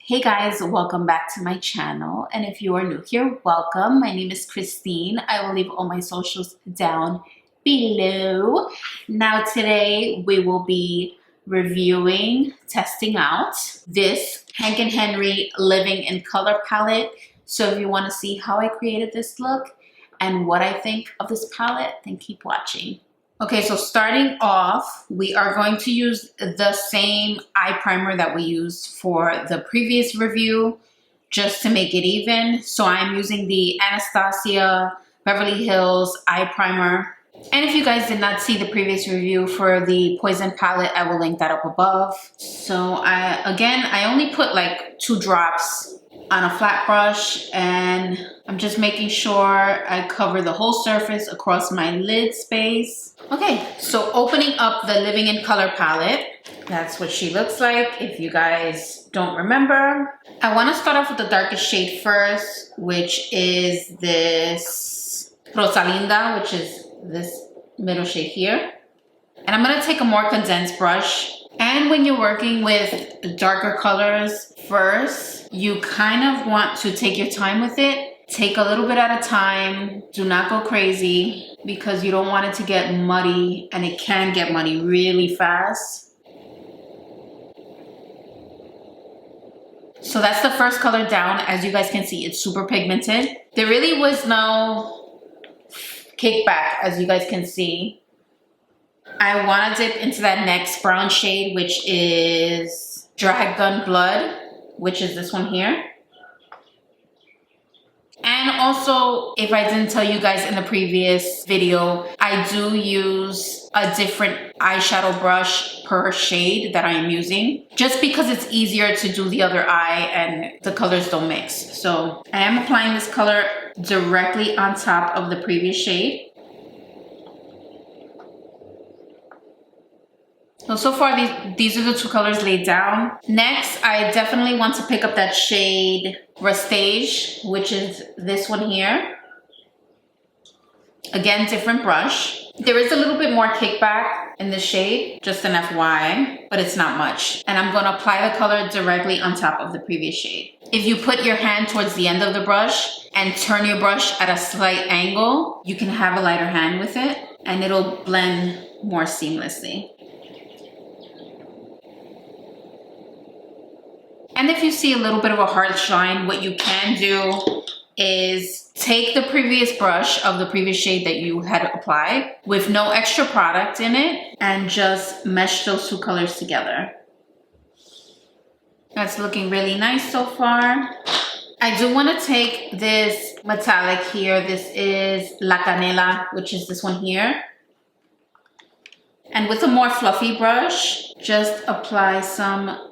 Hey guys, welcome back to my channel. And if you are new here, welcome. My name is Christine. I will leave all my socials down below. Now today we will be reviewing, testing out this Hank and Henry Living in Color palette. So if you want to see how I created this look and what I think of this palette, then keep watching. Okay, so starting off, we are going to use the same eye primer that we used for the previous review, just to make it even. So I'm using the Anastasia Beverly Hills eye primer. And if you guys did not see the previous review for the Poison palette, I will link that up above. So I only put like 2 drops on a flat brush, and I'm just making sure I cover the whole surface across my lid space. Okay, so opening up the Living in Color palette, that's what she looks like if you guys don't remember. I want to start off with the darkest shade first, which is this Rosalinda, which is this middle shade here. And I'm going to take a more condensed brush. And when you're working with darker colors first, you kind of want to take your time with it. Take a little bit at a time. Do not go crazy because you don't want it to get muddy, and it can get muddy really fast. So that's the first color down. As you guys can see, it's super pigmented. There really was no kickback, as you guys can see. I want to dip into that next brown shade, which is Dragon Blood, which is this one here. And also, if I didn't tell you guys in the previous video, I do use a different eyeshadow brush per shade that I am using, just because it's easier to do the other eye and the colors don't mix. So I am applying this color directly on top of the previous shade. So far, these are the 2 colors laid down. Next, I definitely want to pick up that shade Prestige, which is this one here. Again, different brush. There is a little bit more kickback in the shade, just an FYI, but it's not much. And I'm going to apply the color directly on top of the previous shade. If you put your hand towards the end of the brush and turn your brush at a slight angle, you can have a lighter hand with it, and it'll blend more seamlessly. And if you see a little bit of a harsh line, what you can do is take the previous brush of the previous shade that you had applied with no extra product in it and just mesh those 2 colors together. That's looking really nice so far. I do want to take this metallic here. This is La Canela, which is this one here. And with a more fluffy brush, just apply some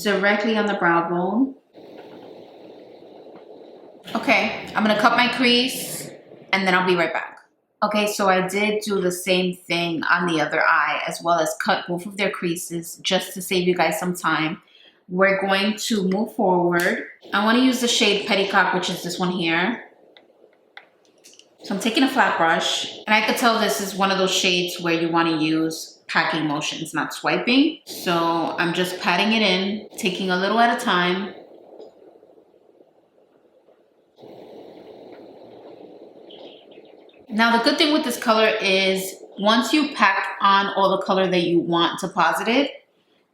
directly on the brow bone. Okay, I'm gonna cut my crease and then I'll be right back. Okay, so I did do the same thing on the other eye, as well as cut both of their creases just to save you guys some time. We're going to move forward. I want to use the shade Petticoat, which is this one here. So I'm taking a flat brush, and I could tell this is one of those shades where you want to use packing motions, not swiping. So I'm just patting it in, taking a little at a time. Now the good thing with this color is once you pack on all the color that you want deposited,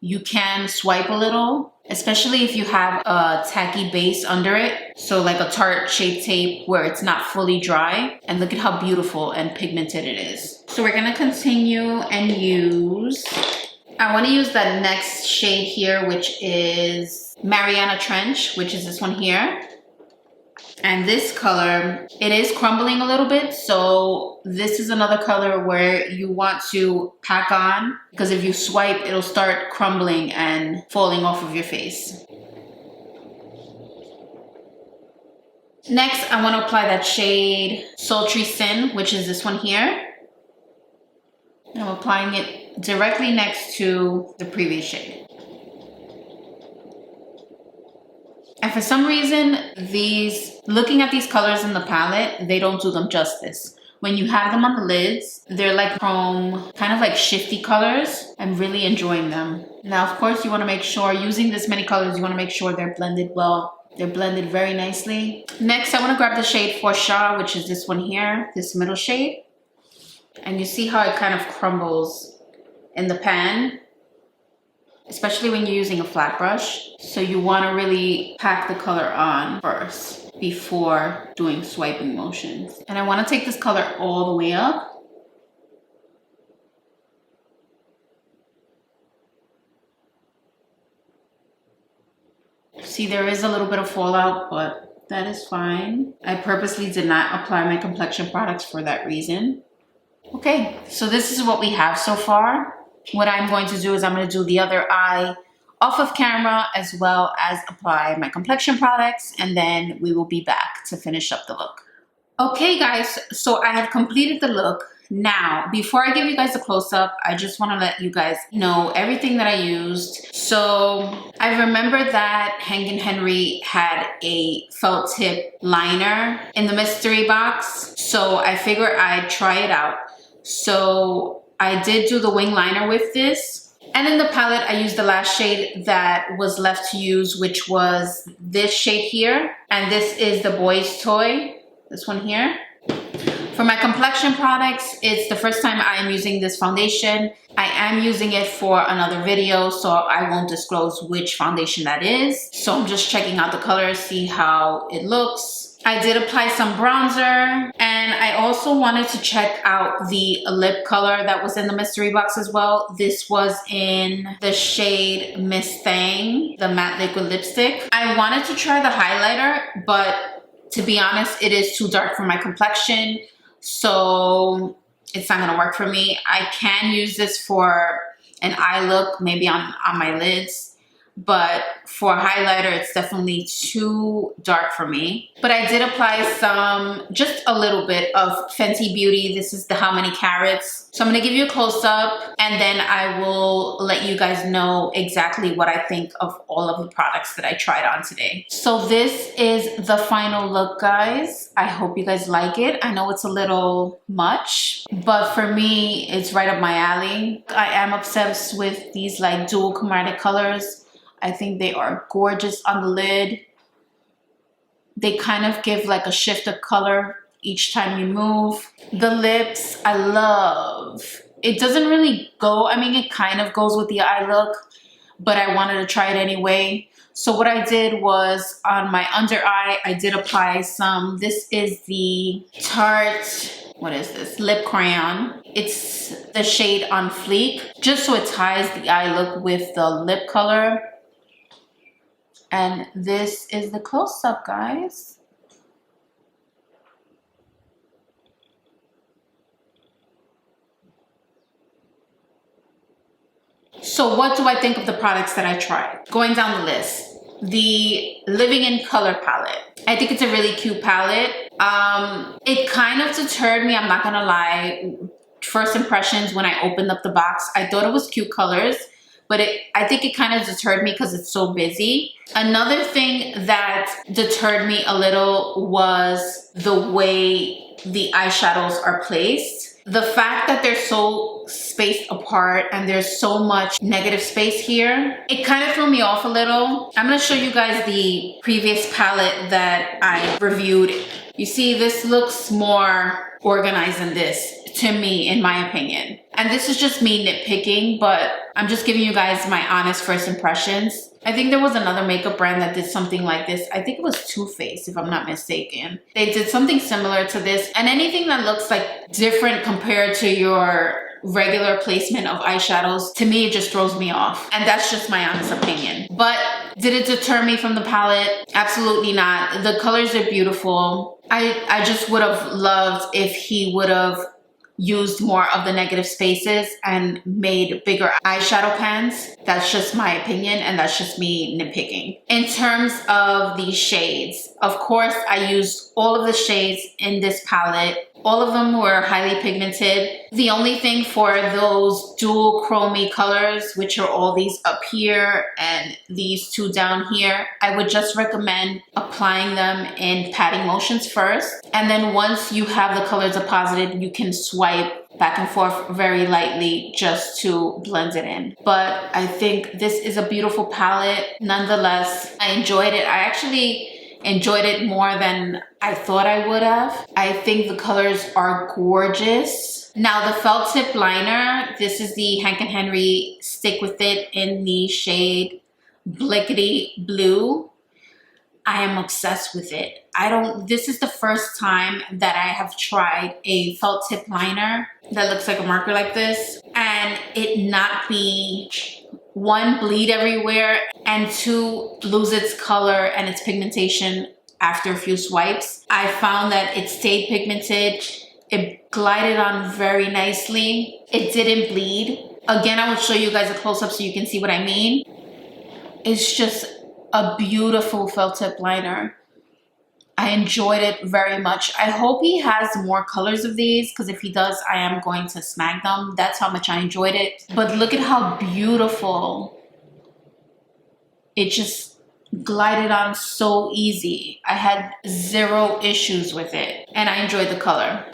you can swipe a little, especially if you have a tacky base under it. So like a Tarte Shape Tape where it's not fully dry. And look at how beautiful and pigmented it is. So we're gonna continue and I wanna use that next shade here, which is Mariana Trench, which is this one here. And this color, it is crumbling a little bit. So this is another color where you want to pack on, because if you swipe, it'll start crumbling and falling off of your face. Next, I want to apply that shade Sultry Sin, which is this one here. And I'm applying it directly next to the previous shade. And for some reason, looking at these colors in the palette, they don't do them justice. when you have them on the lids, they're like chrome, kind of like shifty colors. I'm really enjoying them. Now, of course, you want to make sure, using this many colors, you want to make sure they're blended well. They're blended very nicely. Next, I want to grab the shade For Sha, which is this one here, this middle shade. And you see how it kind of crumbles in the pan, especially when you're using a flat brush. So you want to really pack the color on first before doing swiping motions. And I want to take this color all the way up. See, there is a little bit of fallout, but that is fine. I purposely did not apply my complexion products for that reason. Okay, so this is what we have so far. What I'm going to do is I'm going to do the other eye off of camera, as well as apply my complexion products, and then we will be back to finish up the look. Okay guys, so I have completed the look. Now, before I give you guys a close-up, I just want to let you guys know everything that I used. So I remember that Hang and Henry had a felt tip liner in the mystery box, so I figured I'd try it out. So I did do the wing liner with this. And in the palette, I used the last shade that was left to use, which was this shade here. And this is the Boy's Toy, this one here. For my complexion products, it's the first time I am using this foundation. I am using it for another video, so I won't disclose which foundation that is. So I'm just checking out the colors, see how it looks. I did apply some bronzer, and I also wanted to check out the lip color that was in the mystery box as well. This was in the shade Miss Thang, the matte liquid lipstick. I wanted to try the highlighter, but to be honest, it is too dark for my complexion, so it's not gonna work for me. I can use this for an eye look, maybe on my lids, but for a highlighter, it's definitely too dark for me. But I did apply some, just a little bit of Fenty Beauty. This is the How Many Carats. So I'm gonna give you a close-up, and then I will let you guys know exactly what I think of all of the products that I tried on today. So this is the final look, guys. I hope you guys like it. I know it's a little much, but for me, it's right up my alley. I am obsessed with these like dual chromatic colors. I think they are gorgeous on the lid. They kind of give like a shift of color each time you move. The lips, I love. It doesn't really go, I mean, it kind of goes with the eye look, but I wanted to try it anyway. So what I did was on my under eye, I did apply some, this is the Tarte, what is this? Lip Crayon. It's the shade On Fleek, just so it ties the eye look with the lip color. And this is the close-up, guys. So what do I think of the products that I tried? Going down the list, the Living in Color palette. I think it's a really cute palette. It kind of deterred me, I'm not gonna lie. First impressions when I opened up the box, I thought it was cute colors, but I think it kind of deterred me because it's so busy. Another thing that deterred me a little was the way the eyeshadows are placed. The fact that they're so spaced apart and there's so much negative space here, it kind of threw me off a little. I'm gonna show you guys the previous palette that I reviewed. You see, this looks more organized than this, to me, in my opinion. And this is just me nitpicking, but I'm just giving you guys my honest first impressions. I think there was another makeup brand that did something like this. I think it was Too Faced, if I'm not mistaken. They did something similar to this, and anything that looks like different compared to your regular placement of eyeshadows, to me, it just throws me off. And that's just my honest opinion. But did it deter me from the palette? Absolutely not. The colors are beautiful. I just would have loved if he would have used more of the negative spaces and made bigger eyeshadow pans. That's just my opinion, and that's just me nitpicking. In terms of the shades, of course, I used all of the shades in this palette. All of them were highly pigmented. The only thing for those dual chromey colors, which are all these up here and these two down here, I would just recommend applying them in patting motions first. And then once you have the colors deposited, you can swipe back and forth very lightly just to blend it in. But I think this is a beautiful palette. Nonetheless, I enjoyed it. I actually enjoyed it more than I thought I would have. I think the colors are gorgeous. Now the felt tip liner, this is the Hank and Henry Stick With It in the shade Blickity Blue. I am obsessed with it. This is the first time that I have tried a felt tip liner that looks like a marker like this and it not be, one, bleed everywhere, and two, lose its color and its pigmentation after a few swipes. I found that it stayed pigmented. It glided on very nicely. It didn't bleed. Again, I will show you guys a close-up so you can see what I mean. It's just a beautiful felt tip liner. I enjoyed it very much. I hope he has more colors of these, because if he does, I am going to snag them. That's how much I enjoyed it. But look at how beautiful. It just glided on so easy. I had zero issues with it, and I enjoyed the color.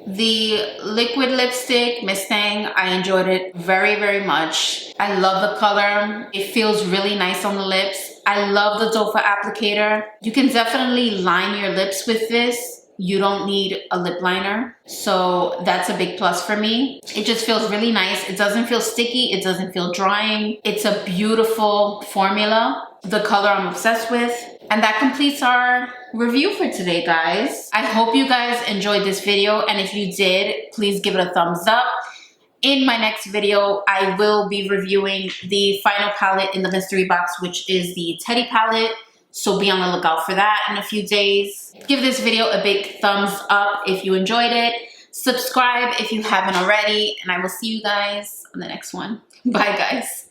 The liquid lipstick, Miss Thang, I enjoyed it very, very much. I love the color. It feels really nice on the lips. I love the doe foot applicator. You can definitely line your lips with this. You don't need a lip liner. So that's a big plus for me. It just feels really nice. It doesn't feel sticky. It doesn't feel drying. It's a beautiful formula. The color I'm obsessed with. And that completes our review for today, guys. I hope you guys enjoyed this video. And if you did, please give it a thumbs up. In my next video, I will be reviewing the final palette in the mystery box, which is the Teddy palette. So be on the lookout for that in a few days. Give this video a big thumbs up if you enjoyed it. Subscribe if you haven't already. And I will see you guys on the next one. Bye, guys.